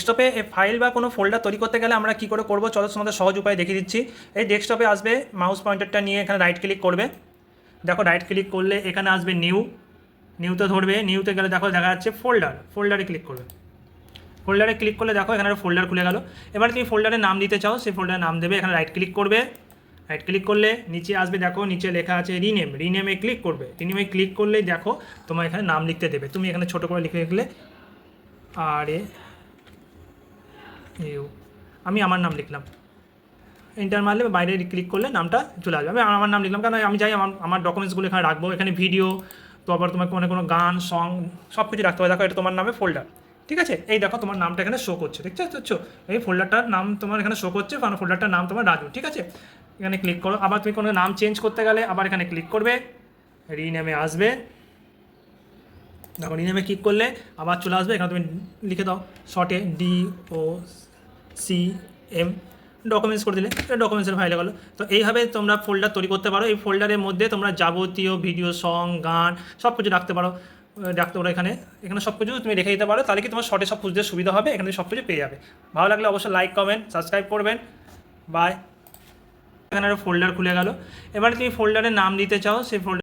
ডেস্কটপে ফাইল বা কোনো ফোল্ডার তৈরি করতে গেলে আমরা কী করে করবো, চলো তোমাদের সহজ উপায় দেখিয়ে দিচ্ছি। এই ডেস্কটপে আসবে, মাউস পয়েন্টারটা নিয়ে এখানে রাইট ক্লিক করবে। দেখো রাইট ক্লিক করলে এখানে আসবে নিউতে ধরবে, নিউতে গেলে দেখো দেখা যাচ্ছে ফোল্ডারে ক্লিক করবে। ফোল্ডারে ক্লিক করলে দেখো এখানে ফোল্ডার খুলে গেল। এবার তুমি ফোল্ডারের নাম দিতে চাও, সেই ফোল্ডারের নাম দেবে। এখানে রাইট ক্লিক করবে, রাইট ক্লিক করলে নিচে আসবে, দেখো নিচে লেখা আছে রিনেমে ক্লিক করবে। রিনেমে ক্লিক করলেই দেখো তোমার এখানে নাম লিখতে দেবে। তুমি এখানে ছোটো করে লিখে লিখলে আমি আমার নাম লিখলাম, এন্টার মারলে বাইরে ক্লিক করলে নামটা চলে আসবে। আমি আমার নাম লিখলাম, কারণ আমি চাই আমার ডকুমেন্টসগুলো এখানে রাখবো। এখানে ভিডিও, তো আবার তোমাকে কোনো গান সং সব কিছু রাখতে হবে। দেখো এটা তোমার নামে ফোল্ডার, ঠিক আছে। এই দেখো তোমার নামটা এখানে শো করছে, দেখছো এই ফোল্ডারটার নাম তোমার এখানে শো করছে, কারণ ফোল্ডারটার নাম তোমার রাজু, ঠিক আছে। এখানে ক্লিক করো। আবার তুমি কোনো নাম চেঞ্জ করতে গেলে আবার এখানে ক্লিক করবে, রিনেমে আসবে। দেখো রিনেমে ক্লিক করলে আবার চলে আসবে। এখানে তুমি লিখে দাও শর্টে DOCM, ডকুমেন্টস করে দিলে এটা ডকুমেন্টসের ফাইলে গেলো। তো এইভাবে তোমরা ফোল্ডার তৈরি করতে পারো। এই ফোল্ডারের মধ্যে তোমরা যাবতীয় ভিডিও, সং, গান সব কিছু রাখতে পারো। এখানে সব কিছু তুমি রেখে দিতে পারো, তাহলে কি তোমার শর্টে সব খুঁজতে সুবিধা হবে, এখানে সব কিছু পেয়ে যাবে। ভালো লাগলে অবশ্যই লাইক, কমেন্ট, সাবস্ক্রাইব করবেন। বাই। এখানে একটা ফোল্ডার খুলে গেল। এবারে তুমি ফোল্ডারের নাম দিতে চাও, সেই ফোল্ডার